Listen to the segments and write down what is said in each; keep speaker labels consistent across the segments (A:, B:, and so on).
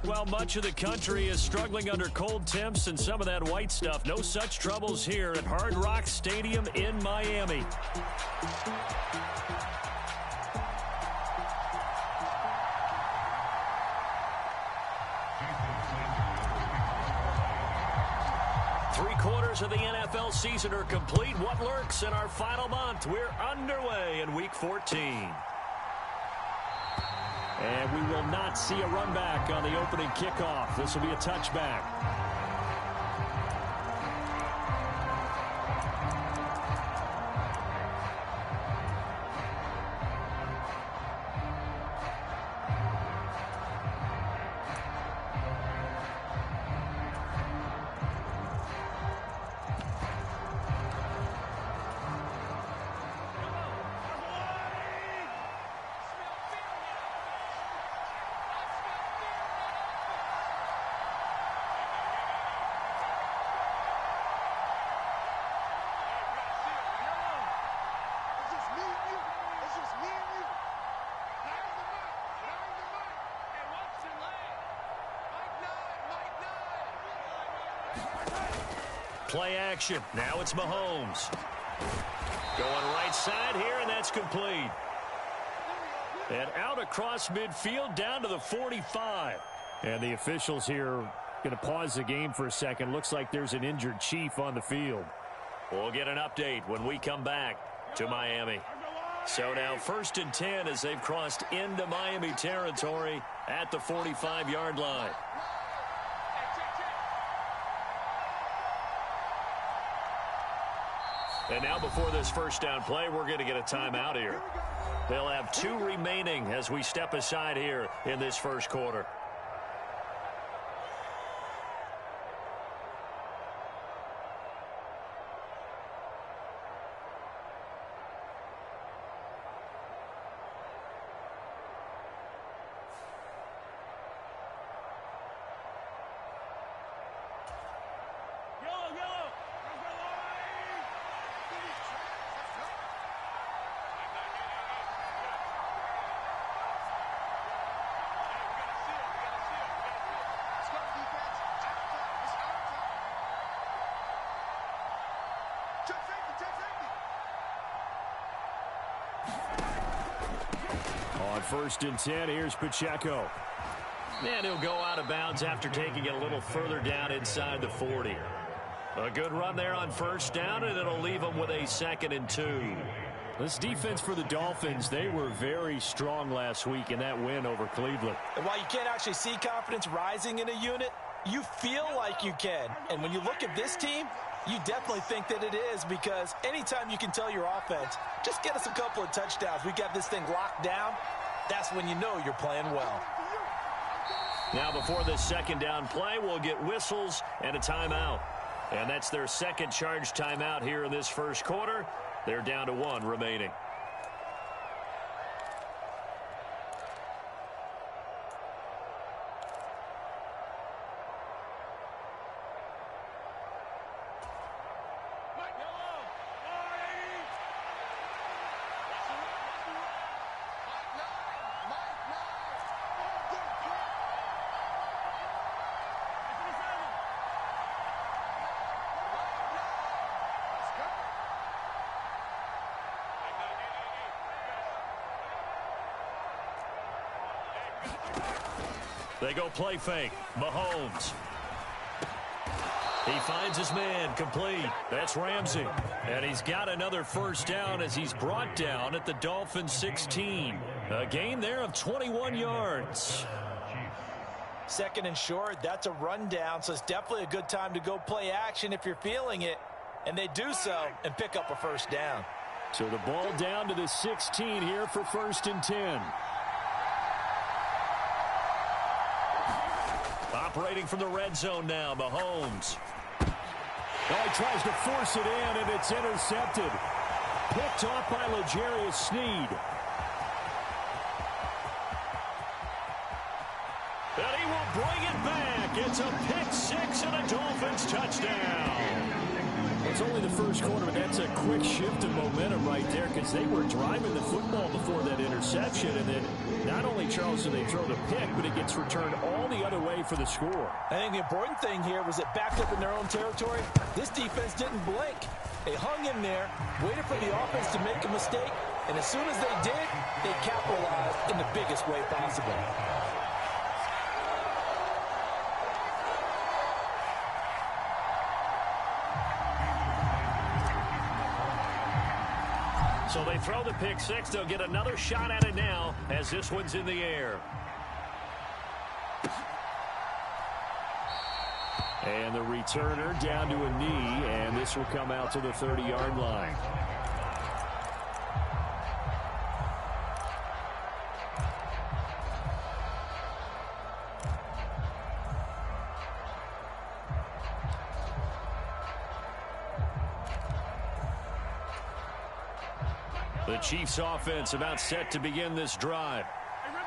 A: Well, much of the country is struggling under cold temps and some of that white stuff. No such troubles here at Hard Rock Stadium in Miami. Three-quarters of the NFL season are complete. What lurks in our final month? We're underway in Week 14. And we will not see a run back on the opening kickoff. This will be a touchback. Play action. Now it's Mahomes. Going right side here, and that's complete. And out across midfield down to the 45. And the officials here going to pause the game for a second. Looks like there's an injured Chief on the field. We'll get an update when we come back to Miami. So now 1st and 10 as they've crossed into Miami territory at the 45-yard line. And now before this first down play, we're going to get a timeout here. They'll have 2 remaining as we step aside here in this first quarter. On 1st and 10, here's Pacheco. And he'll go out of bounds after taking it a little further down inside the 40. A good run there on 1st down, and it'll leave them with a 2nd and 2. This defense for the Dolphins, they were very strong last week in that win over Cleveland.
B: And while you can't actually see confidence rising in a unit, you feel like you can. And when you look at this team, you definitely think that it is, because anytime you can tell your offense, just get us a couple of touchdowns, we got this thing locked down, that's when you know you're playing well.
A: Now before this 2nd down play, we'll get whistles and a timeout. And that's their 2nd charge timeout here in this first quarter. They're down to 1 remaining. They go play fake. Mahomes. He finds his man, complete. That's Ramsey. And he's got another 1st down as he's brought down at the Dolphins 16. A gain there of 21 yards.
B: 2nd and short, that's a rundown, so it's definitely a good time to go play action if you're feeling it. And they do so and pick up a 1st down.
A: So the ball down to the 16 here for 1st and 10. Operating from the red zone now, Mahomes. Oh, he tries to force it in, and it's intercepted. Picked off by L'Jarius Sneed. And he will bring it back. It's a pick 6 and a Dolphins touchdown. It's only the first quarter, but that's a quick shift of momentum right there because they were driving the football before that interception. And then not only, Charles, do they throw the pick, but it gets returned all the other way for the score.
B: I think the important thing here was it backed up in their own territory. This defense didn't blink. They hung in there, waited for the offense to make a mistake, and as soon as they did, they capitalized in the biggest way possible.
A: So they throw the pick six. They'll get another shot at it now as this one's in the air. And the returner down to a knee, and this will come out to the 30-yard line. The Chiefs offense about set to begin this drive.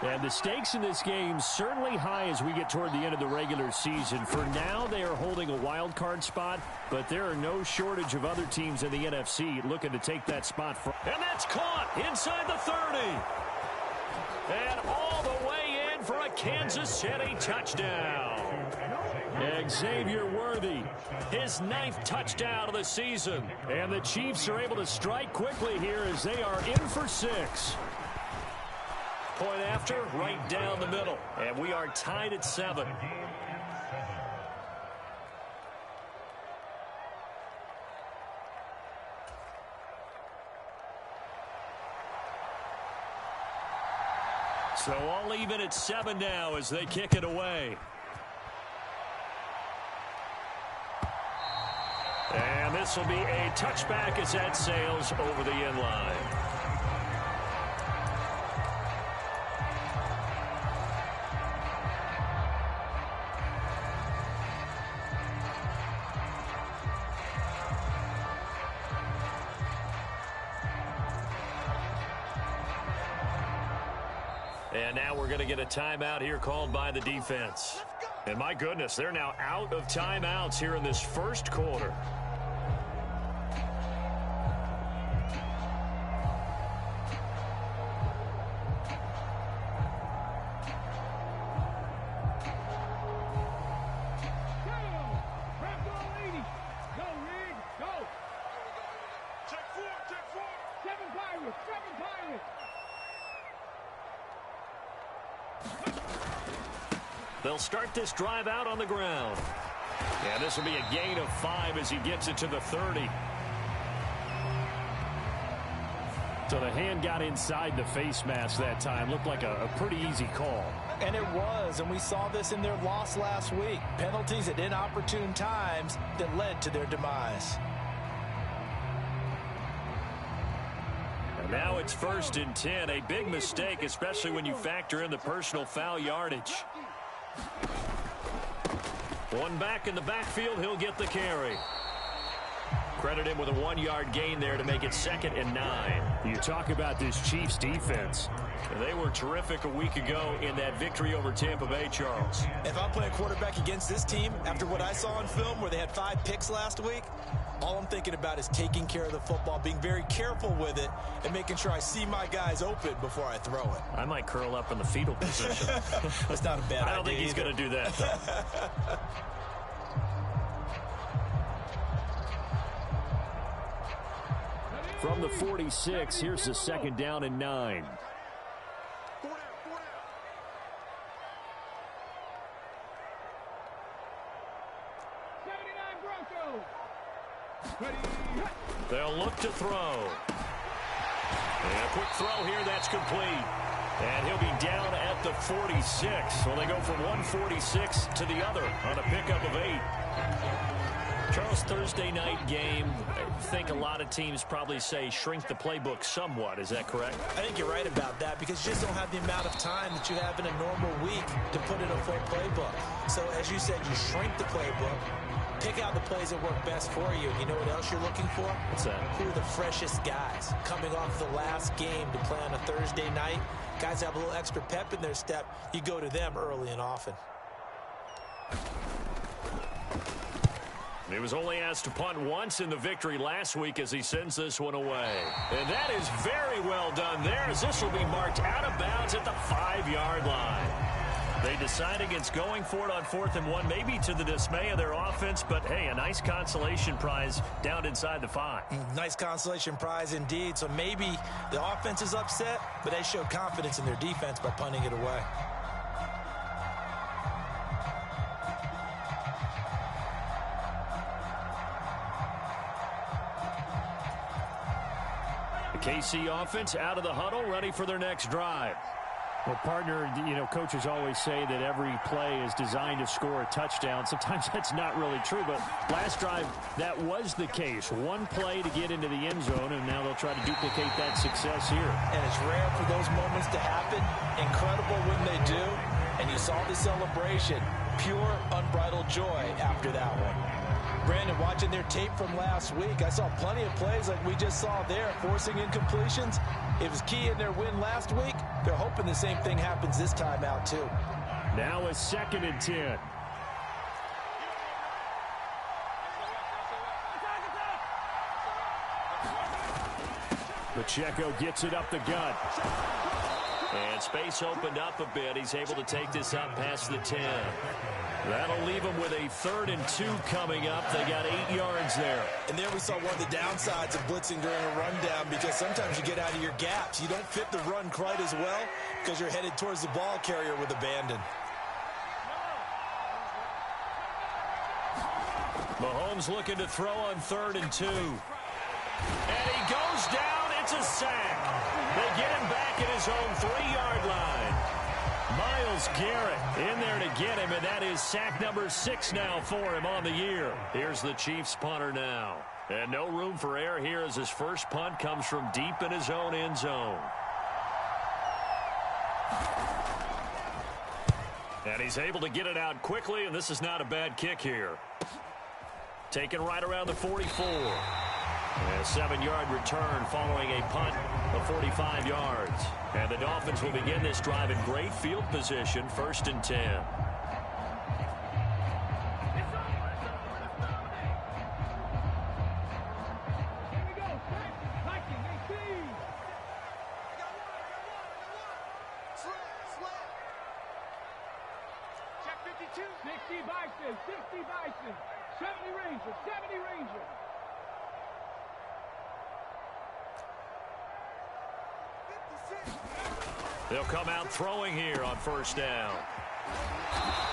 A: And the stakes in this game certainly high as we get toward the end of the regular season. For now, they are holding a wild card spot, but there are no shortage of other teams in the NFC looking to take that spot from. And that's caught inside the 30. And all the way in for a Kansas City touchdown. Xavier Worthy, his 9th touchdown of the season. And the Chiefs are able to strike quickly here as they are in for 6. Point after, right down the middle. And we are tied at 7. So all even at 7 now as they kick it away. And this will be a touchback as that sails over the end line. And now we're going to get a timeout here called by the defense. And my goodness, they're now out of timeouts here in this first quarter. They'll start this drive out on the ground. And this will be a gain of 5 as he gets it to the 30. So the hand got inside the face mask that time. Looked like a pretty easy call.
B: And it was, and we saw this in their loss last week. Penalties at inopportune times that led to their demise.
A: And now it's 1st and 10. A big mistake, especially when you factor in the personal foul yardage. One back in the backfield, he'll get the carry. Credit him with a 1-yard gain there to make it 2nd and 9.
C: You talk about this Chiefs defense.
A: They were terrific a week ago in that victory over Tampa Bay, Charles.
B: If I'm playing quarterback against this team, after what I saw on film where they had 5 picks last week, all I'm thinking about is taking care of the football, being very careful with it, and making sure I see my guys open before I throw it.
A: I might curl up in the fetal position.
B: That's not a bad idea.
A: I don't think he's going to do that, though.
C: From the 46, here's the 2nd down and 9.
A: They'll look to throw. And a quick throw here, that's complete. And he'll be down at the 46. So they go from 146 to the other on a pickup of 8. Charles, Thursday night game, I think a lot of teams probably say shrink the playbook somewhat. Is that correct?
B: I think you're right about that because you just don't have the amount of time that you have in a normal week to put in a full playbook. So as you said, you shrink the playbook, pick out the plays that work best for you. You know what else you're looking for?
A: What's that?
B: Who are the freshest guys coming off the last game to play on a Thursday night? Guys have a little extra pep in their step. You go to them early and often.
A: He was only asked to punt once in the victory last week as he sends this one away. And that is very well done there, as this will be marked out of bounds at the 5-yard line. They decide against going for it on 4th and 1, maybe to the dismay of their offense, but hey, a nice consolation prize down inside the 5.
B: Nice consolation prize indeed. So maybe the offense is upset, but they showed confidence in their defense by punting it away.
A: The KC offense out of the huddle, ready for their next drive.
C: Well, partner, coaches always say that every play is designed to score a touchdown. Sometimes that's not really true, but last drive, that was the case. One play to get into the end zone, and now they'll try to duplicate that success here.
B: And it's rare for those moments to happen. Incredible when they do. And you saw the celebration. Pure, unbridled joy after that one. Brandon, watching their tape from last week, I saw plenty of plays like we just saw there, forcing incompletions. It was key in their win last week. They're hoping the same thing happens this time out, too.
C: Now a 2nd and 10. Pacheco gets it up the gut.
A: And space opened up a bit. He's able to take this up past the 10. That'll leave them with a 3rd and 2 coming up. They got 8 yards there.
B: And there we saw one of the downsides of blitzing during a rundown, because sometimes you get out of your gaps. You don't fit the run quite as well because you're headed towards the ball carrier with abandon.
A: Mahomes looking to throw on 3rd and 2. And he goes down. It's a sack. They get him back at his own 3-yard line. Myles Garrett in there to get him, and that is sack number 6 now for him on the year. Here's the Chiefs punter now. And no room for error here as his first punt comes from deep in his own end zone. And he's able to get it out quickly, and this is not a bad kick here. Taken right around the 44. And a 7-yard return following a punt of 45 yards. And the Dolphins will begin this drive in great field position, 1st and 10.
D: Check 52. 60 Bison, 60 Bison. 70 Ranger, 70 Ranger.
A: They'll come out throwing here on 1st down.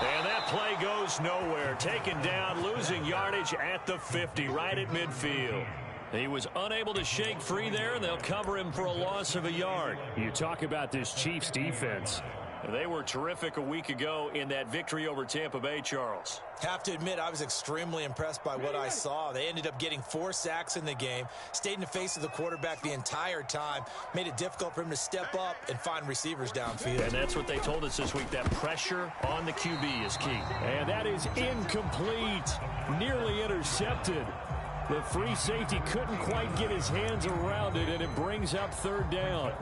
A: And that play goes nowhere. Taken down, losing yardage at the 50, right at midfield. He was unable to shake free there, and they'll cover him for a loss of a yard.
C: You talk about this Chiefs defense.
A: They were terrific a week ago in that victory over Tampa Bay, Charles.
B: Have to admit, I was extremely impressed by what I saw. They ended up getting 4 sacks in the game, stayed in the face of the quarterback the entire time, made it difficult for him to step up and find receivers downfield.
A: And that's what they told us this week, that pressure on the QB is key.
C: And that is incomplete, nearly intercepted. The free safety couldn't quite get his hands around it, and it brings up 3rd down.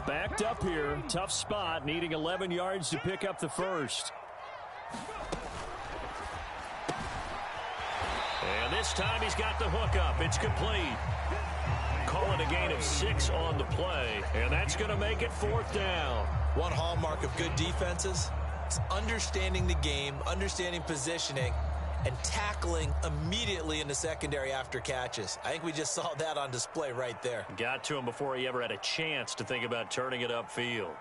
C: Backed up here. Tough spot, needing 11 yards to pick up the 1st.
A: And this time he's got the hook up. It's complete. Call it a gain of 6 on the play, and that's going to make it 4th down.
B: One hallmark of good defenses is understanding the game, understanding positioning, and tackling immediately in the secondary after catches. I think we just saw that on display right there.
A: Got to him before he ever had a chance to think about turning it upfield.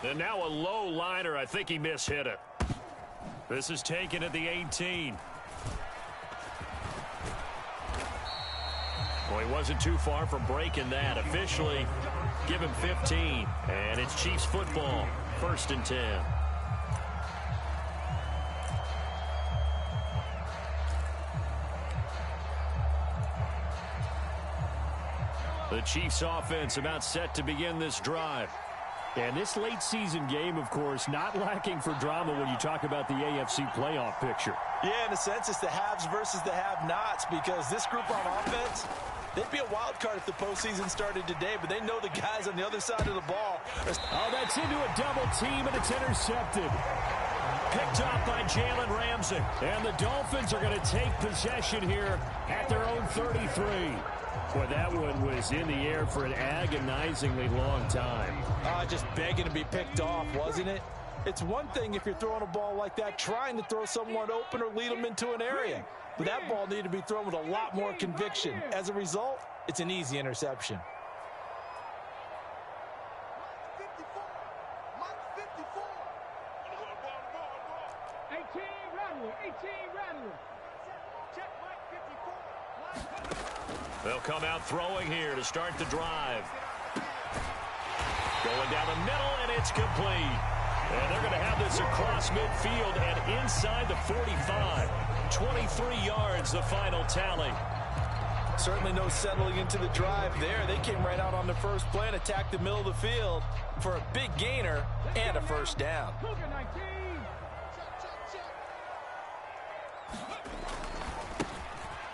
A: And now a low liner. I think he mishit it. This is taken at the 18. Well, he wasn't too far from breaking that. Officially, give him 15. And it's Chiefs football, 1st and 10. The Chiefs offense about set to begin this drive.
C: And this late season game, of course, not lacking for drama when you talk about the AFC playoff picture.
B: Yeah, in a sense, it's the haves versus the have-nots, because this group on offense, they'd be a wild card if the postseason started today, but they know the guys on the other side of the ball.
C: Oh, that's into a double team, and it's intercepted. Picked off by Jalen Ramsey. And the Dolphins are going to take possession here at their own 33. Boy, that one was in the air for an agonizingly long time.
B: Just begging to be picked off, wasn't it? It's one thing if you're throwing a ball like that, trying to throw someone open or lead them into an area. But that ball needed to be thrown with a lot more conviction. As a result, it's an easy interception.
D: 18 Rattler. Check Mike 54.
A: They'll come out throwing here to start the drive. Going down the middle, and it's complete. And they're going to have this across midfield and inside the 45. 23 yards, the final tally.
B: Certainly no settling into the drive there. They came right out on the first play and attacked the middle of the field for a big gainer and a first down.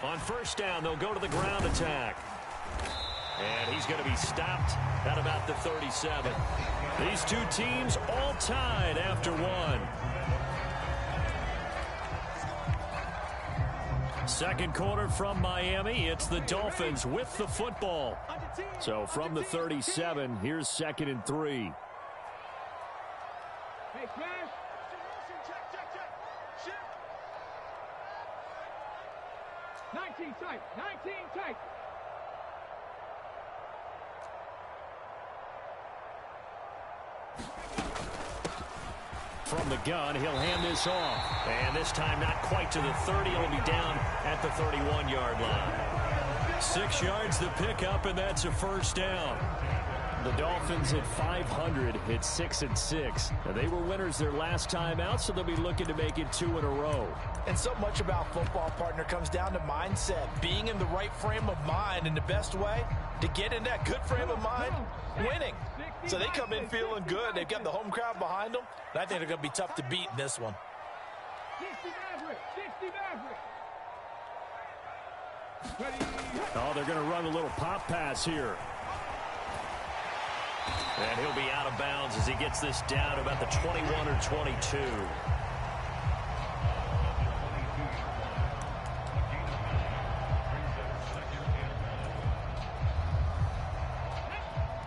A: On first down, they'll go to the ground attack. And he's going to be stopped at about the 37. These two teams all tied after one. Second quarter from Miami. It's the Dolphins with the football. So from the 37, here's 2nd and 3.
D: Hey, smash. 19 tight. 19 tight.
A: From the gun, he'll hand this off. And this time not quite to the 30. It'll be down at the 31-yard line. 6 yards the pickup, and that's a first down.
C: The Dolphins at 500 hit 6-6. Now, they were winners their last time out, so they'll be looking to make it 2 in a row.
B: And so much about football, partner, comes down to mindset. Being in the right frame of mind, and the best way to get in that good frame of mind, winning. So they come in feeling good. They've got the home crowd behind them, and I think they're going to be tough to beat in this one.
D: 60 Maverick.
C: Oh, they're going to run a little pop pass here.
A: And he'll be out of bounds as he gets this down about the 21 or 22.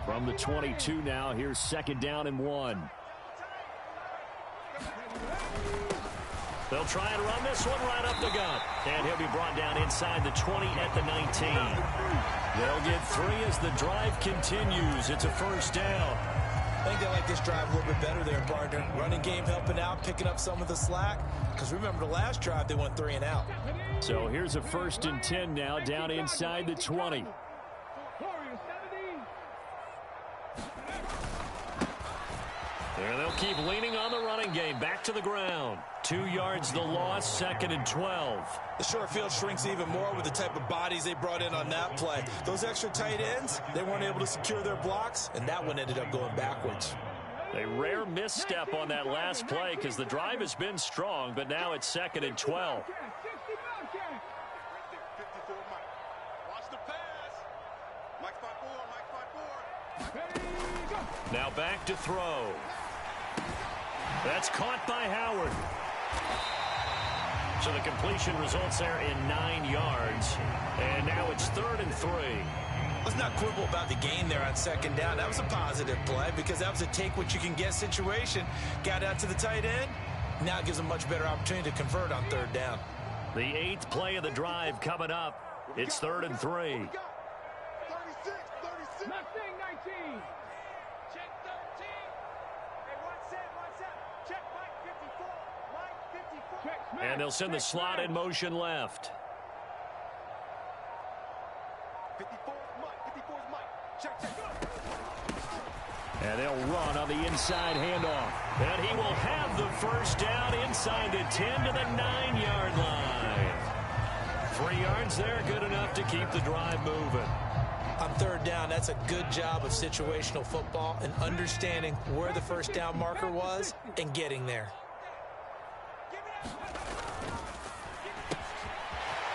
C: From the 22 now, here's 2nd down and 1.
A: They'll try and run this one right up the gut. And he'll be brought down inside the 20 at the 19. They'll get 3 as the drive continues. It's a first down.
B: I think they like this drive a little bit better there, partner. Running game helping out, picking up some of the slack. Because remember the last drive, they went 3 and out.
C: So here's a 1st and 10 now, down inside the 20.
A: There they'll keep leaning on the running game. Back to the ground. 2 yards the loss, 2nd and 12.
B: The short field shrinks even more with the type of bodies they brought in on that play. Those extra tight ends, they weren't able to secure their blocks, and that one ended up going backwards.
A: A rare misstep on that last play because the drive has been strong, but now it's 2nd and 12. Now back to throw. That's caught by Howard. So the completion results there in 9 yards. And now it's 3rd and 3.
B: Let's not quibble about the gain there on 2nd down. That was a positive play because that was a take-what-you-can-get situation. Got out to the tight end. Now it gives them a much better opportunity to convert on 3rd down.
A: The 8th play of the drive coming up. It's 3rd and 3.
D: 36. Mustang 19. Check 13. Hey, one set. Check Mike 54. Mike 54. Check,
A: and they'll send the slot in motion left.
D: 54 is Mike. Check.
C: And they'll run on the inside handoff.
A: And he will have the first down inside the 10 to the 9-yard line. 3 yards there, good enough to keep the drive moving.
B: On third down, that's a good job of situational football and understanding where the first down marker was and getting there.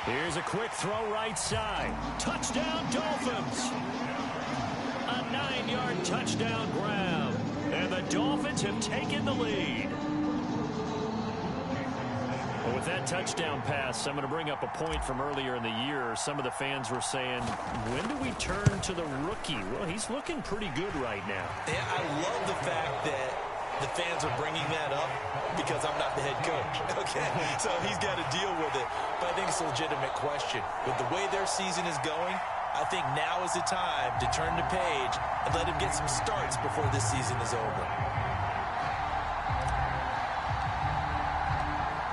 A: Here's a quick throw right side. Touchdown, Dolphins. A 9-yard touchdown grab. And the Dolphins have taken the lead. Well, with that touchdown pass, I'm going to bring up a point from earlier in the year. Some of the fans were saying, when do we turn to the rookie? Well, he's looking pretty good right now.
B: Yeah, I love the fact that the fans are bringing that up because I'm not the head coach. Okay, so he's got to deal with it. But I think it's a legitimate question. With the way their season is going, I think now is the time to turn the page and let him get some starts before this season is over.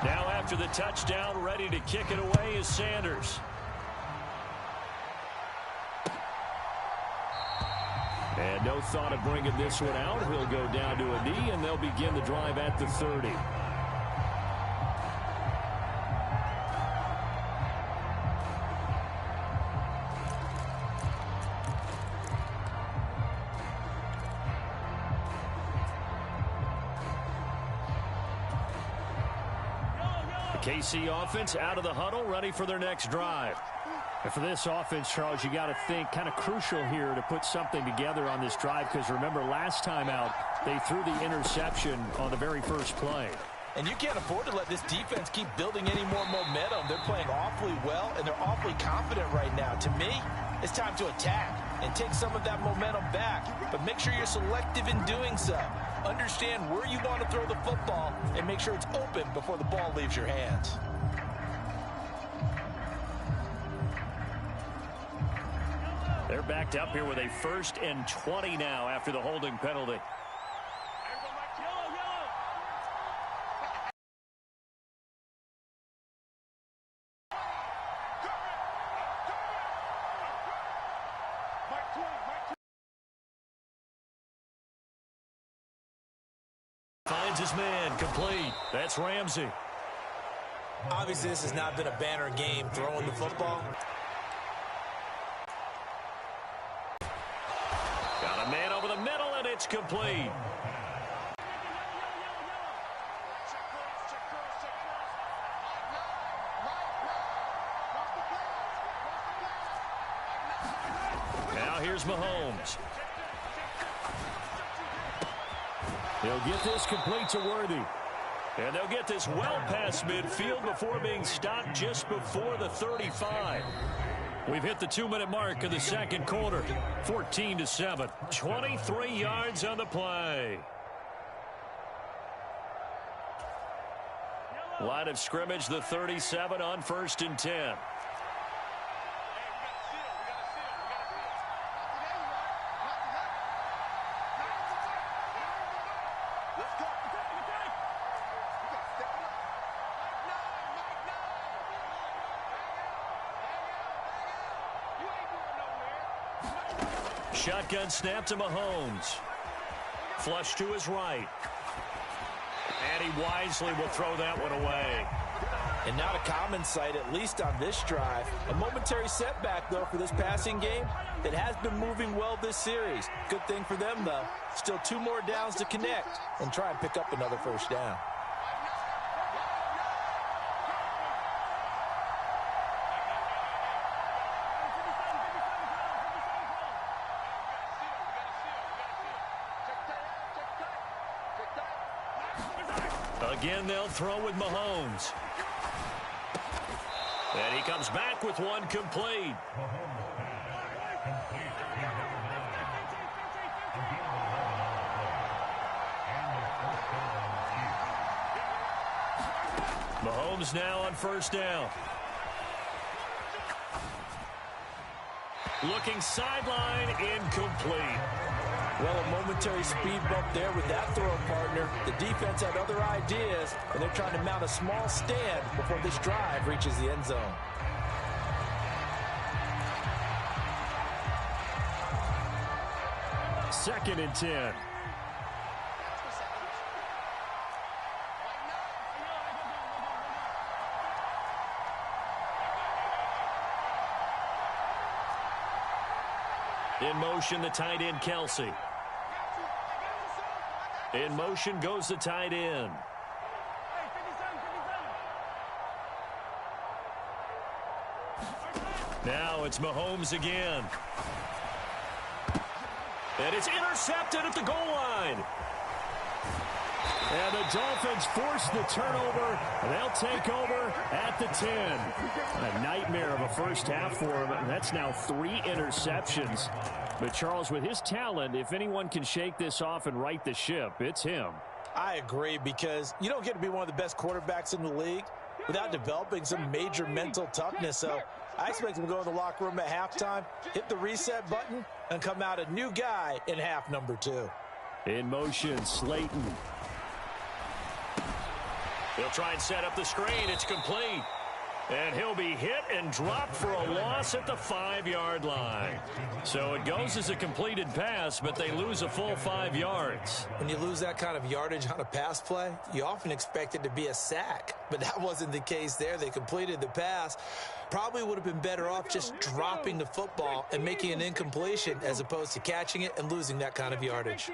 A: Now after the touchdown, ready to kick it away is Sanders. And no thought of bringing this one out. He'll go down to a knee, and they'll begin the drive at the 30. KC offense out of the huddle, ready for their next drive. And for this offense, Charles, you got to think kind of crucial here to put something together on this drive, because remember last time out they threw the interception on the very first play.
B: And you can't afford to let this defense keep building any more momentum. They're playing awfully well, and they're awfully confident right now. To me, it's time to attack and take some of that momentum back, but make sure you're selective in doing so. Understand where you want to throw the football and make sure it's open before the ball leaves your hands.
A: They're backed up here with a 1st and 20 now after the holding penalty. Finds his man, complete. That's Ramsey.
B: Obviously, this has not been a banner game throwing the football.
A: Got a man over the middle, and it's complete. Now here's Mahomes. He'll get this complete to Worthy. And they'll get this well past midfield before being stopped just before the 35. We've hit the 2-minute mark of the second quarter. 14-7. 23 yards on the play. Line of scrimmage, the 37 on 1st and 10. Shotgun snap to Mahomes. Flush to his right. And he wisely will throw that one away.
B: And not a common sight, at least on this drive. A momentary setback, though, for this passing game that has been moving well this series. Good thing for them, though. Still 2 more downs to connect and try and pick up another first down.
A: Again, they'll throw with Mahomes. And he comes back with one complete. Mahomes now on 1st down. Looking sideline, incomplete.
B: Well, a momentary speed bump there with that throw partner. The defense had other ideas, and they're trying to mount a small stand before this drive reaches the end zone.
A: Second and 10. In motion, the tight end, Kelsey. In motion goes the tight end. Now it's Mahomes again. And it's intercepted at the goal line.
C: And the Dolphins force the turnover. They'll take over at the 10. A nightmare of a first half for him. That's now 3 interceptions. But Charles, with his talent, if anyone can shake this off and right the ship, it's him.
B: I agree, because you don't get to be one of the best quarterbacks in the league without developing some major mental toughness. So I expect him to go in the locker room at halftime, hit the reset button, and come out a new guy in half number 2.
C: In motion, Slayton.
A: He'll try and set up the screen. It's complete. And he'll be hit and dropped for a loss at the 5-yard line. So it goes as a completed pass, but they lose a full 5 yards.
B: When you lose that kind of yardage on a pass play, you often expect it to be a sack. But that wasn't the case there. They completed the pass. Probably would have been better off just dropping the football and making an incompletion as opposed to catching it and losing that kind of yardage.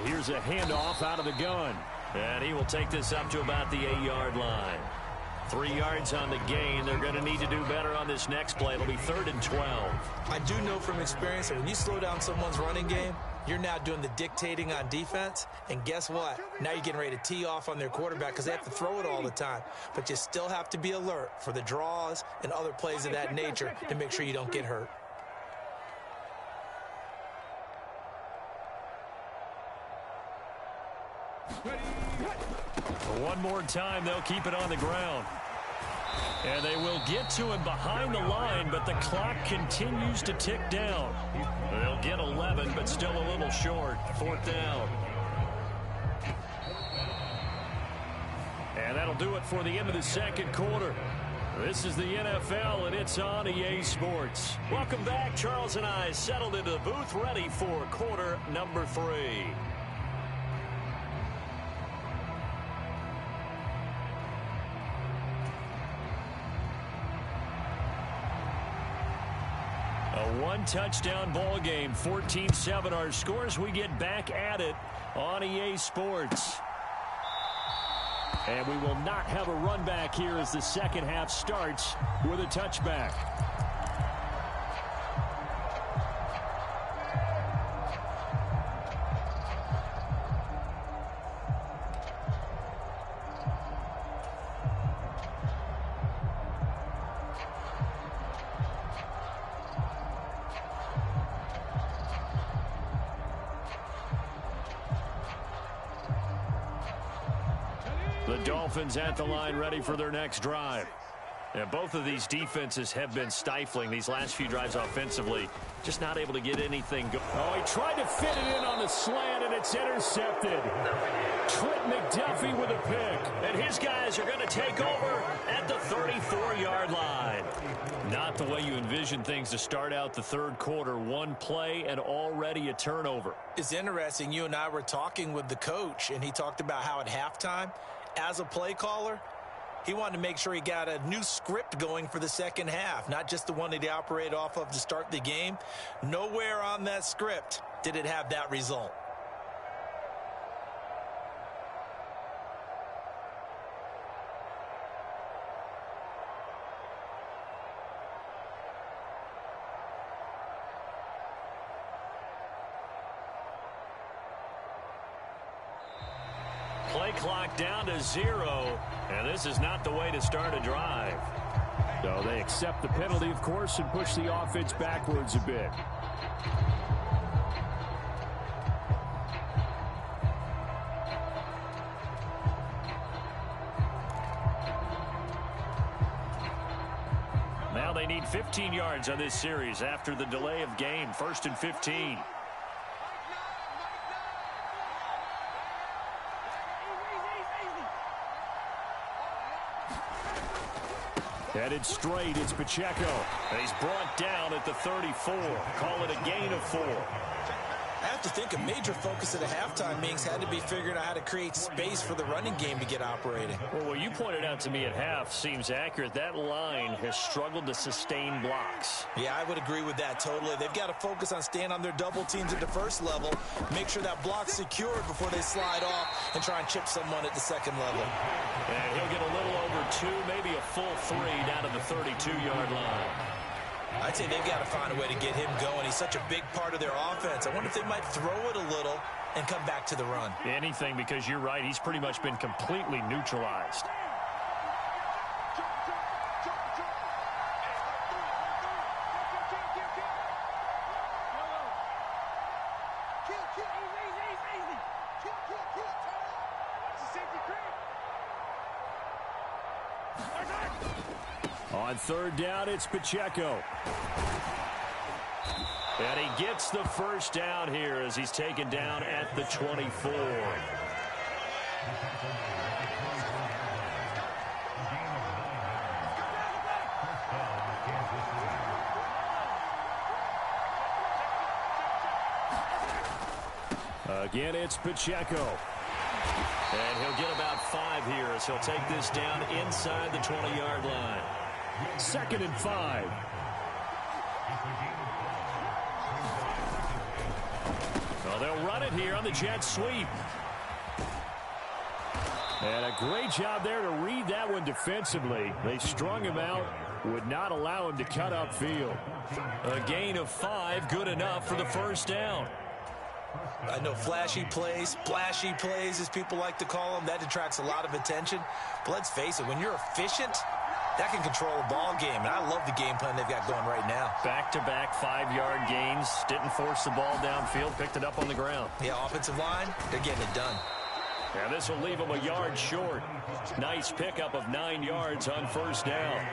C: Here's a handoff out of the gun.
A: And he will take this up to about the 8-yard line. 3 yards on the gain. They're going to need to do better on this next play. It'll be 3rd and 12.
B: I do know from experience that when you slow down someone's running game, you're now doing the dictating on defense. And guess what? Now you're getting ready to tee off on their quarterback because they have to throw it all the time. But you still have to be alert for the draws and other plays of that nature to make sure you don't get hurt.
A: One more time, they'll keep it on the ground. And they will get to him behind the line, but the clock continues to tick down. They'll get 11, but still a little short. 4th down. And that'll do it for the end of the second quarter. This is the NFL, and it's on EA Sports. Welcome back. Charles and I settled into the booth, ready for quarter number 3. A one-touchdown ball game, 14-7 our scores. We get back at it on EA Sports.
C: And we will not have a run back here as the second half starts with a touchback.
A: The Dolphins at the line, ready for their next drive. And both of these defenses have been stifling these last few drives offensively. Just not able to get anything going.
C: Oh, he tried to fit it in on the slant, and it's intercepted. Trent McDuffie with a pick.
A: And his guys are going to take over at the 34-yard line. Not the way you envision things to start out the third quarter. One play and already a turnover.
B: It's interesting. You and I were talking with the coach, and he talked about how at halftime, as a play caller, he wanted to make sure he got a new script going for the second half, not just the one that he operated off of to start the game. Nowhere on that script did it have that result.
A: Play clock down to 0, and this is not the way to start a drive.
C: So they accept the penalty, of course, and push the offense backwards a bit.
A: Now they need 15 yards on this series after the delay of game. 1st and 15.
C: Headed straight, it's Pacheco.
A: And he's brought down at the 34. Call it a gain of 4.
B: I have to think a major focus at a halftime meetings had to be figuring out how to create space for the running game to get operating.
C: Well, what you pointed out to me at half seems accurate. That line has struggled to sustain blocks.
B: Yeah, I would agree with that totally. They've got to focus on staying on their double teams at the first level, make sure that block's secured before they slide off and try and chip someone at the second level.
C: And he'll get a little over 2, maybe a full 3 down to the 32-yard line.
B: I'd say they've got to find a way to get him going. He's such a big part of their offense. I wonder if they might throw it a little and come back to the run.
C: Anything, because you're right. He's pretty much been completely neutralized. On third down, it's Pacheco. And he gets the first down here as he's taken down at the 24. Again, it's Pacheco. And he'll get about 5 here as he'll take this down inside the 20-yard line. 2nd and 5. Well, they'll run it here on the jet sweep. And a great job there to read that one defensively. They strung him out, would not allow him to cut upfield. A gain of 5, good enough for the first down.
B: I know flashy plays, splashy plays, as people like to call them, that detracts a lot of attention. But let's face it, when you're efficient, that can control a ball game. And I love the game plan they've got going right now.
C: Back-to-back 5-yard gains. Didn't force the ball downfield. Picked it up on the ground.
B: Yeah, offensive line, they're getting it done.
C: Yeah, this will leave them a yard short. Nice pickup of 9 yards on first down.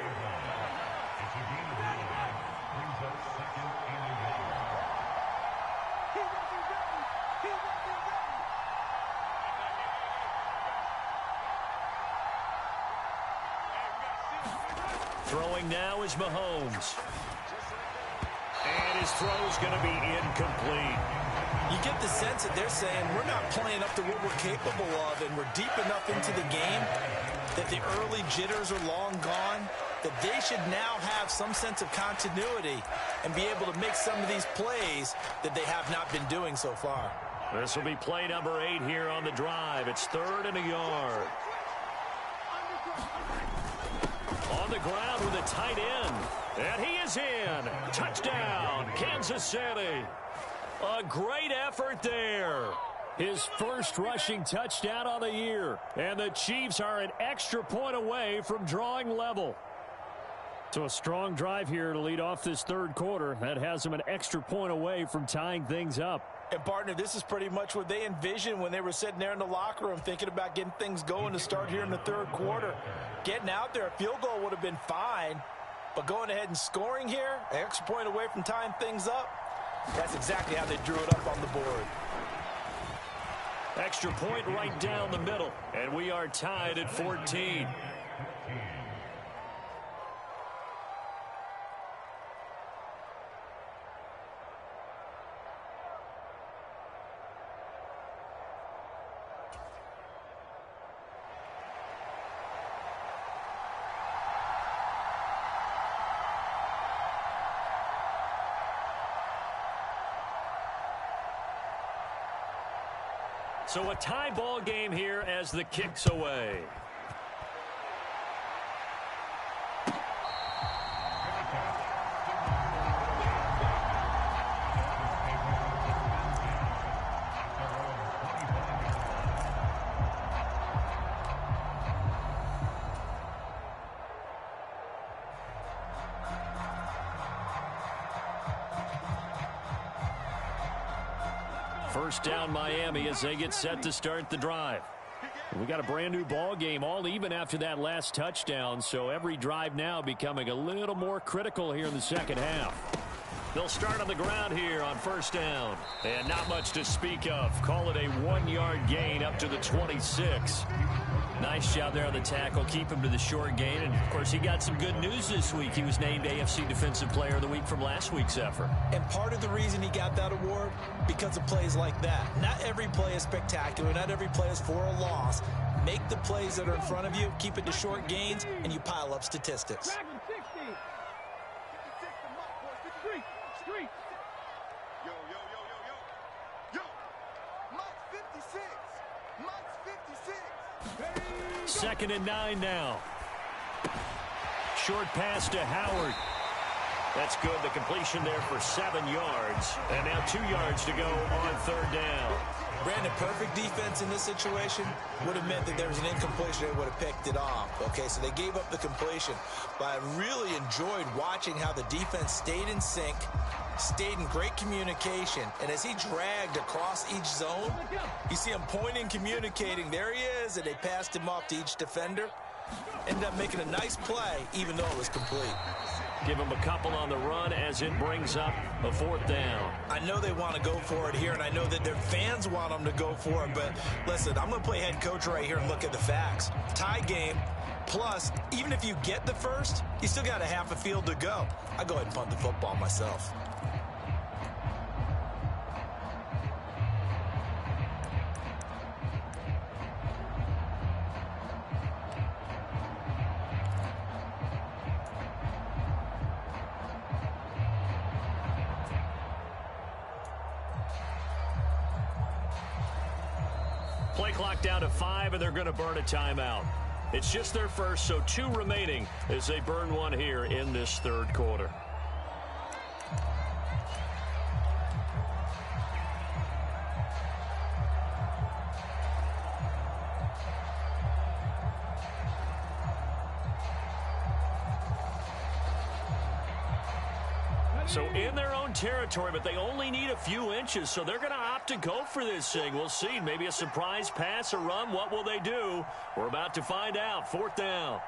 C: Throwing now is Mahomes. And his throw is going to be incomplete.
B: You get the sense that they're saying we're not playing up to what we're capable of, and we're deep enough into the game that the early jitters are long gone, that they should now have some sense of continuity and be able to make some of these plays that they have not been doing so far.
C: This will be play number 8 here on the drive. It's 3rd and a yard. On the ground with a tight end. And he is in. Touchdown, Kansas City. A great effort there. His first rushing touchdown of the year. And the Chiefs are an extra point away from drawing level. So a strong drive here to lead off this third quarter. That has them an extra point away from tying things up.
B: And, partner, this is pretty much what they envisioned when they were sitting there in the locker room thinking about getting things going to start here in the third quarter. Getting out there, a field goal would have been fine. But going ahead and scoring here, an extra point away from tying things up, that's exactly how they drew it up on the board.
C: Extra point right down the middle. And we are tied at 14. So a tie ball game here as the kick's away. First down Miami as they get set to start the drive. We got a brand new ball game, all even after that last touchdown, so every drive now becoming a little more critical here in the second half.
A: They'll start on the ground here on first down. And not much to speak of. Call it a 1-yard gain up to the 26.
E: Nice job there on the tackle. Keep him to the short gain. And, of course, he got some good news this week. He was named AFC Defensive Player of the Week from last week's effort.
B: And part of the reason he got that award, because of plays like that. Not every play is spectacular. Not every play is for a loss. Make the plays that are in front of you, keep it to short gains, and you pile up statistics.
A: Second and 9 now. Short pass to Howard. That's good. The completion there for 7 yards. And now 2 yards to go on third down.
B: Brandon, perfect defense in this situation would have meant that there was an incompletion. They would have picked it off. Okay, so they gave up the completion. But I really enjoyed watching how the defense stayed in sync, stayed in great communication. And as he dragged across each zone, you see him pointing, communicating. There he is, and they passed him off to each defender. Ended up making a nice play, even though it was complete.
A: Give him a couple on the run as it brings up a fourth down.
B: I know they want to go for it here, and I know that their fans want them to go for it. But listen, I'm going to play head coach right here and look at the facts. Tie game, plus, even if you get the first, you still got a half a field to go. I go ahead and punt the football myself.
A: Play clock down to 5, and they're going to burn a timeout. It's just their first, so 2 remaining as they burn one here in this third quarter. So in their own territory, but they only need a few inches, so they're going to opt to go for this thing. We'll see. Maybe a surprise pass or run. What will they do? We're about to find out. Fourth down.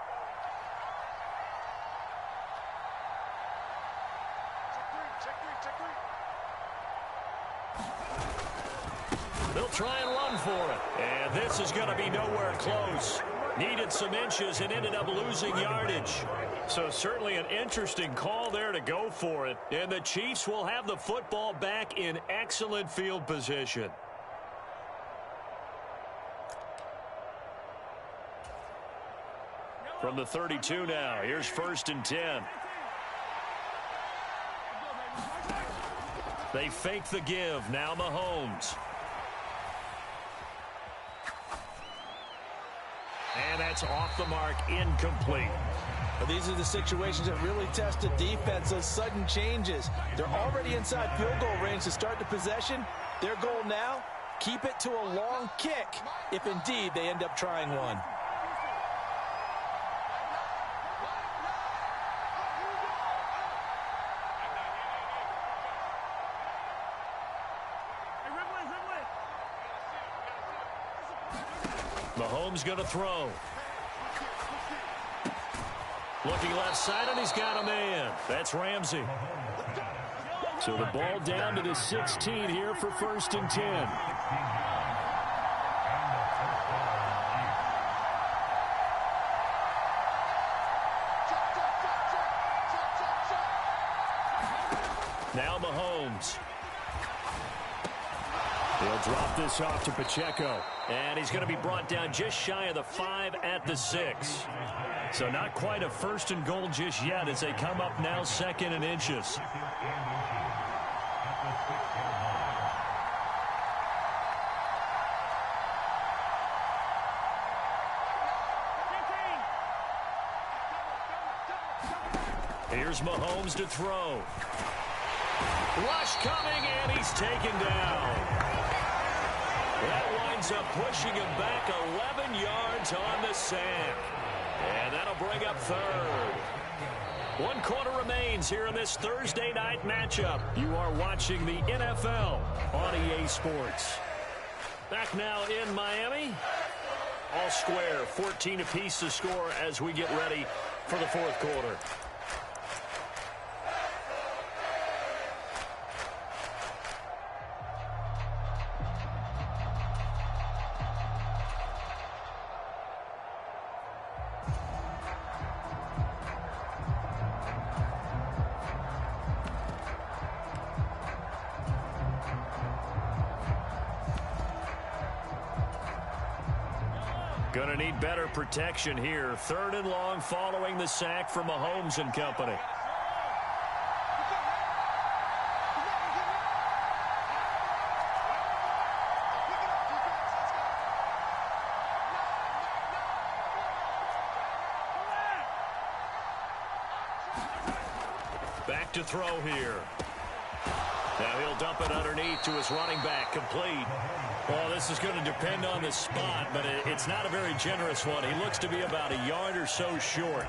A: They'll try and run for it. And this is going to be nowhere close. Needed some inches and ended up losing yardage. So certainly an interesting call there to go for it. And the Chiefs will have the football back in excellent field position. From the 32 now, here's first and 10. They fake the give. Now Mahomes. And that's off the mark, incomplete.
B: But these are the situations that really test a defense, those sudden changes. They're already inside field goal range to start the possession. Their goal now, keep it to a long kick, if indeed they end up trying one.
A: Mahomes going to throw. Looking left side, and he's got a man. That's Ramsey. So the ball down to the 16 here for first and 10. Now Mahomes. He'll drop this off to Pacheco. And he's going to be brought down just shy of the 5 at the 6. So not quite a first and goal just yet as they come up now second and inches. Here's Mahomes to throw. Rush coming, and he's taken down. That winds up pushing him back 11 yards on the sack. And that'll bring up third. 1 quarter remains here in this Thursday night matchup. You are watching the NFL on EA Sports. Back now in Miami. All square, 14 apiece to score as we get ready for the fourth quarter. Going to need better protection here. 3rd and long following the sack from Mahomes and company. Back to throw here. Now he'll dump it underneath to his running back, complete.
E: Well, this is going to depend on the spot, but it's not a very generous one. He looks to be about a yard or so short.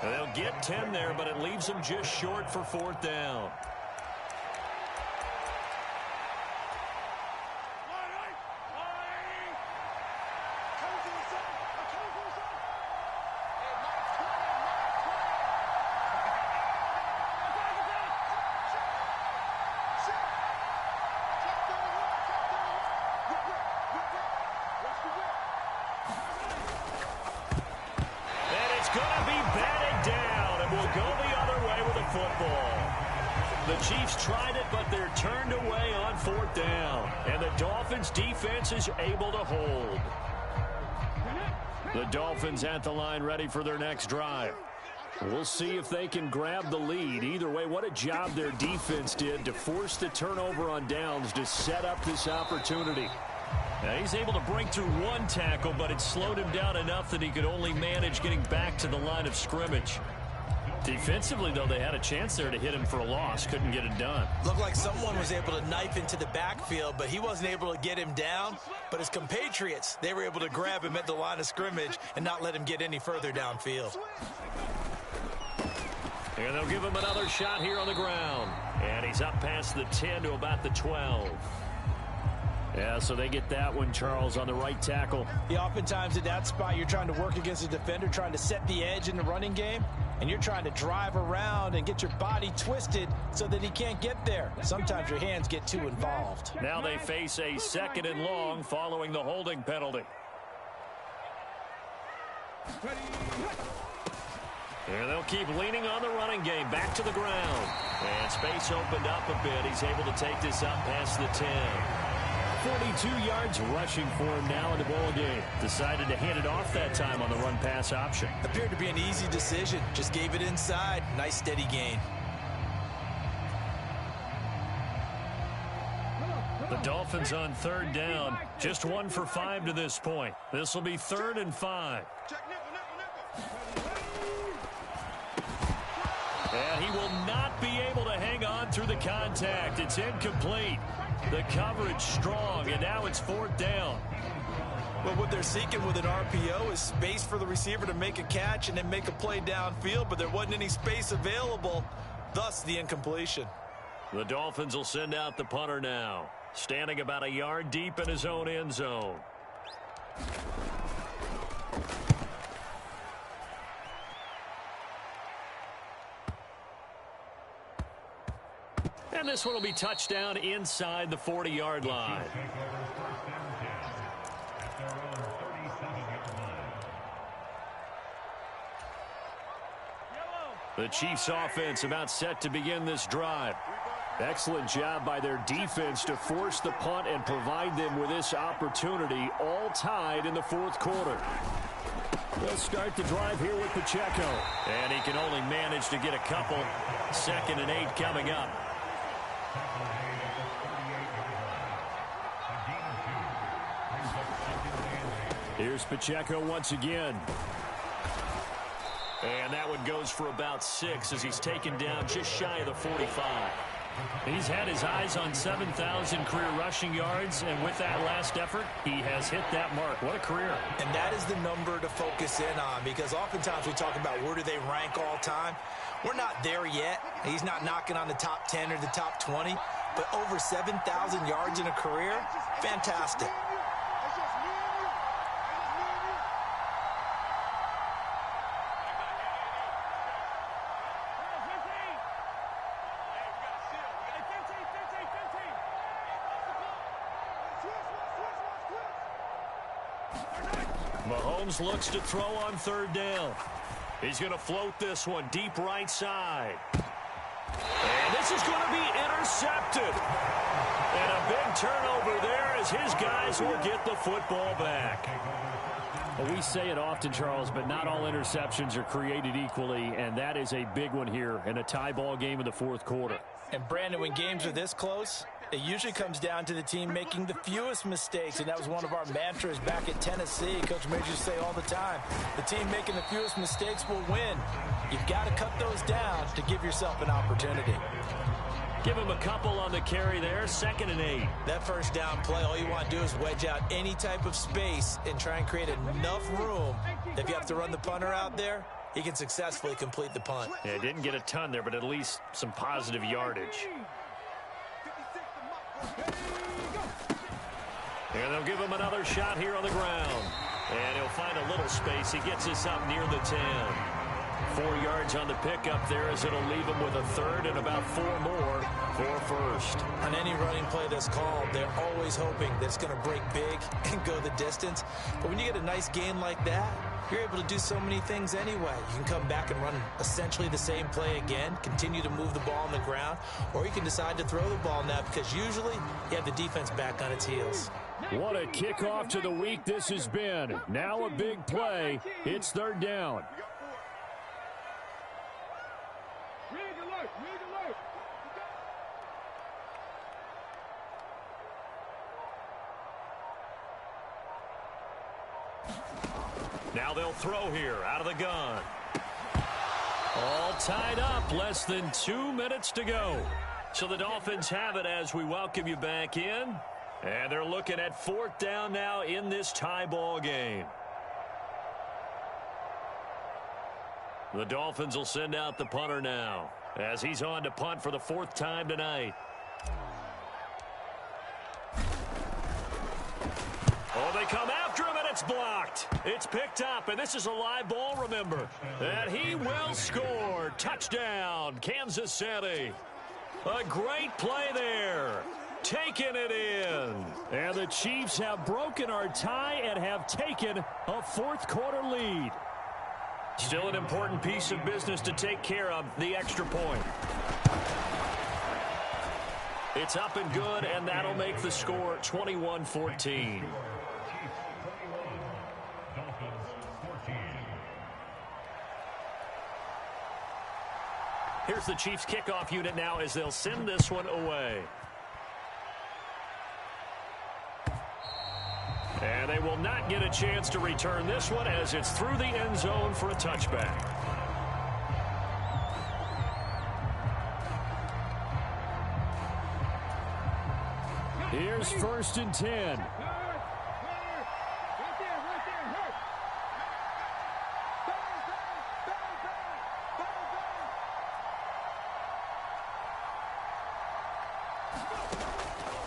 A: They'll get 10 there, but it leaves them just short for 4th down. The Chiefs tried it, but they're turned away on 4th down. And the Dolphins' defense is able to hold. The Dolphins at the line ready for their next drive. We'll see if they can grab the lead. Either way, what a job their defense did to force the turnover on downs to set up this opportunity.
E: Now he's able to break through 1 tackle, but it slowed him down enough that he could only manage getting back to the line of scrimmage. Defensively, though, they had a chance there to hit him for a loss. Couldn't get it done.
B: Looked like someone was able to knife into the backfield, but he wasn't able to get him down. But his compatriots, they were able to grab him at the line of scrimmage and not let him get any further downfield.
A: And they'll give him another shot here on the ground. And he's up past the 10 to about the 12.
C: Yeah, so they get that one, Charles, on the right tackle.
B: Yeah, oftentimes at that spot, you're trying to work against a defender, trying to set the edge in the running game, and you're trying to drive around and get your body twisted so that he can't get there. Sometimes your hands get too involved.
A: Now they face a 2nd and long following the holding penalty. And they'll keep leaning on the running game. Back to the ground. And space opened up a bit. He's able to take this up past the 10.
C: 42 yards rushing for him now in the ball game.
E: Decided to hand it off that time on the run-pass option.
B: Appeared to be an easy decision. Just gave it inside. Nice steady gain.
A: The Dolphins on 3rd down. Just 1 for 5 to this point. This will be 3rd and 5. And he will not be able to hang on through the contact. It's incomplete. The coverage strong, and now it's 4th down.
B: Well, what they're seeking with an RPO is space for the receiver to make a catch and then make a play downfield, but there wasn't any space available, thus the incompletion.
A: The Dolphins will send out the punter now, standing about a yard deep in his own end zone. And this one will be touchdown inside the 40-yard line. The Chiefs offense about set to begin this drive.
C: Excellent job by their defense to force the punt and provide them with this opportunity, all tied in the 4th quarter. They'll start the drive here with Pacheco.
A: And he can only manage to get a couple. 2nd and 8 coming up.
C: Here's Pacheco once again.
A: And that one goes for about 6 as he's taken down just shy of the 45.
E: He's had his eyes on 7,000 career rushing yards, and with that last effort, he has hit that mark. What a career.
B: And that is the number to focus in on, because oftentimes we talk about where do they rank all time. We're not there yet. He's not knocking on the top 10 or the top 20, but over 7,000 yards in a career, fantastic.
A: Mahomes looks to throw on 3rd down. He's going to float this one deep right side. And this is going to be intercepted. And a big turnover there as his guys will get the football back.
C: Well, we say it often, Charles, but not all interceptions are created equally, and that is a big one here in a tie ball game in the fourth quarter.
B: And, Brandon, when games are this close, it usually comes down to the team making the fewest mistakes, and that was one of our mantras back at Tennessee. Coach Major used to say all the time, the team making the fewest mistakes will win. You've got to cut those down to give yourself an opportunity.
E: Give him a couple on the carry there, 2nd and 8.
B: That first down play, all you want to do is wedge out any type of space and try and create enough room that if you have to run the punter out there, he can successfully complete the punt.
C: Yeah, didn't get a ton there, but at least some positive yardage.
E: And they'll give him another shot here on the ground. And he'll find a little space. He gets us up near the 10. 4 yards on the pickup there as it'll leave him with a 3rd and about 4 more for first.
B: On any running play that's called, they're always hoping that it's going to break big and go the distance. But when you get a nice gain like that, you're able to do so many things anyway. You can come back and run essentially the same play again, continue to move the ball on the ground, or you can decide to throw the ball now because usually you have the defense back on its heels.
C: What a kickoff to the week this has been. Now a big play. It's 3rd down.
E: Now they'll throw here out of the gun. All tied up, less than 2 minutes to go. So the Dolphins have it as we welcome you back in. And they're looking at 4th down now in this tie ball game. The Dolphins will send out the punter now as he's on to punt for the 4th time tonight. Oh, they come after him, and it's blocked. It's picked up, and this is a live ball, remember. And he will score. Touchdown, Kansas City. A great play there. Taking it in.
C: And the Chiefs have broken our tie and have taken a fourth quarter lead.
E: Still an important piece of business to take care of, the extra point. It's up and good, and that'll make the score 21-14. Here's the Chiefs kickoff unit now as they'll send this one away. And they will not get a chance to return this one as it's through the end zone for a touchback.
C: Here's 1st and 10.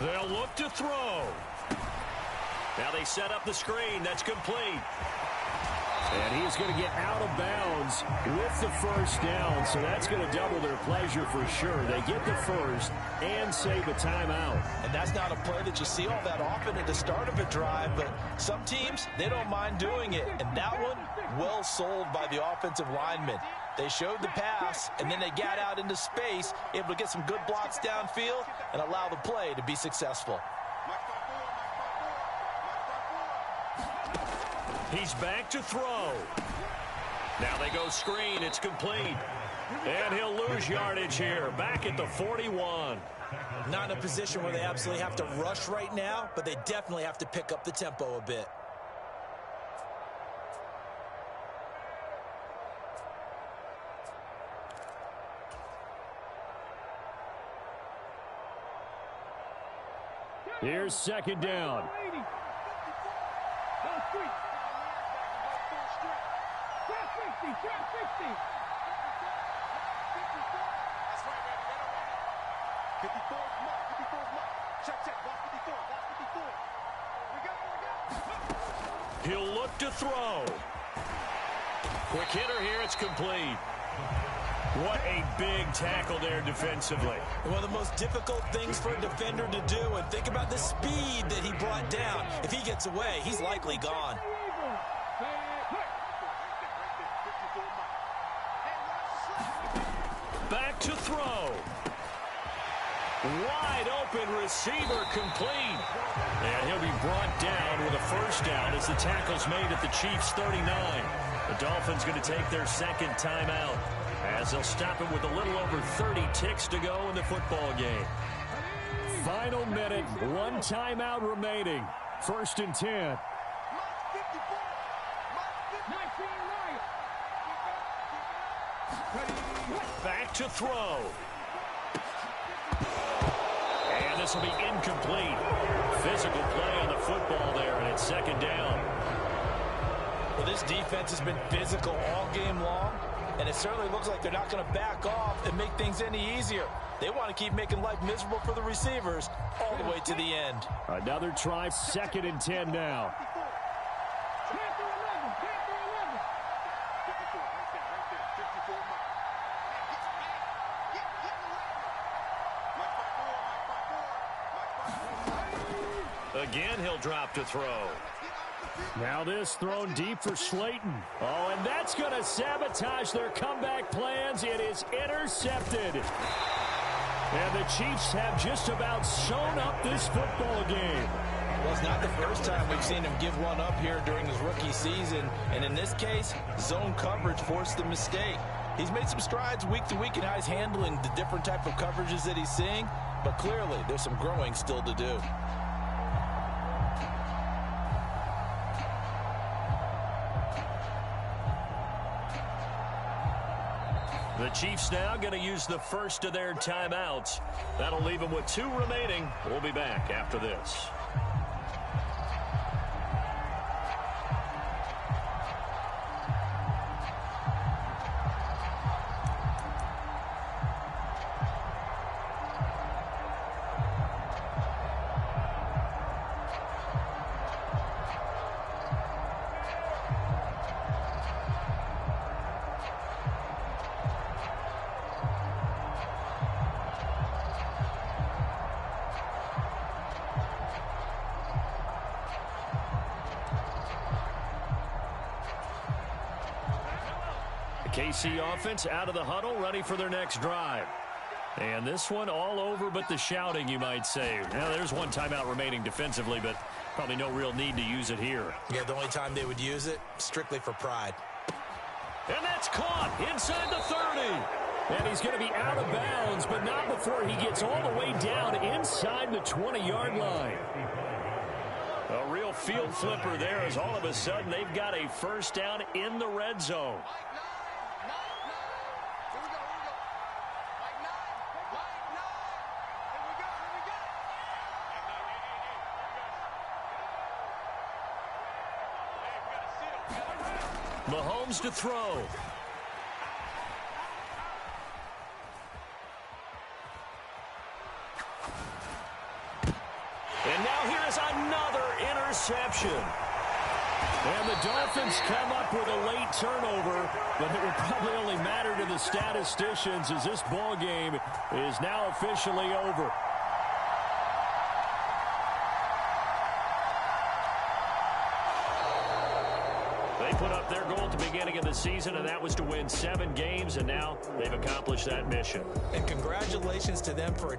E: They'll look to throw. Now they set up the screen. That's complete.
C: And he's going to get out of bounds with the first down, so that's going to double their pleasure for sure. They get the first and save a timeout.
B: And that's not a play that you see all that often at the start of a drive, but some teams, they don't mind doing it. And that one, well sold by the offensive linemen. They showed the pass, and then they got out into space, able to get some good blocks downfield and allow the play to be successful.
E: He's back to throw. Now they go screen. It's complete. And he'll lose yardage here. Back at the 41.
B: Not in a position where they absolutely have to rush right now, but they definitely have to pick up the tempo a bit.
C: Here's 2nd down.
E: He'll look to throw. Quick hitter here. It's complete. What a big tackle there defensively.
B: One of the most difficult things for a defender to do, and think about the speed that he brought down. If he gets away, he's likely gone.
E: Back to throw.
A: Wide open receiver complete. And he'll be brought down with a first down as the tackle's made at the Chiefs' 39. The Dolphins going to take their second timeout as they'll stop it with a little over 30 ticks to go in the football game.
C: Final minute, one timeout remaining. 1st and 10.
A: Back to throw. And this will be incomplete. Physical play on the football there, and it's second down.
B: Well, this defense has been physical all game long, and it certainly looks like they're not going to back off and make things any easier. They want to keep making life miserable for the receivers all the way to the end.
C: Another try, 2nd and 10 now.
A: Again, he'll drop to throw.
C: Now this thrown deep for Slayton. Oh, and that's going to sabotage their comeback plans. It is intercepted. And the Chiefs have just about sewn up this football game.
B: Well, it's not the first time we've seen him give one up here during his rookie season. And in this case, zone coverage forced the mistake. He's made some strides week to week in how he's handling the different type of coverages that he's seeing. But clearly, there's some growing still to do.
A: The Chiefs now going to use the first of their timeouts. That'll leave them with 2 remaining. We'll be back after this. KC offense out of the huddle, ready for their next drive. And this one all over but the shouting, you might say. Now, there's one timeout remaining defensively, but probably no real need to use it here.
B: Yeah, the only time they would use it, strictly for pride.
A: And that's caught inside the 30.
C: And he's going to be out of bounds, but not before he gets all the way down inside the 20-yard line.
A: A real field flipper there as all of a sudden they've got a first down in the red zone. Mahomes to throw. And now here's another interception.
C: And the Dolphins come up with a late turnover, but it would probably only matter to the statisticians as this ball game is now officially over.
A: They put up their goal at the beginning of the season, and that was to win 7 games, and now they've accomplished that mission.
B: And congratulations to them for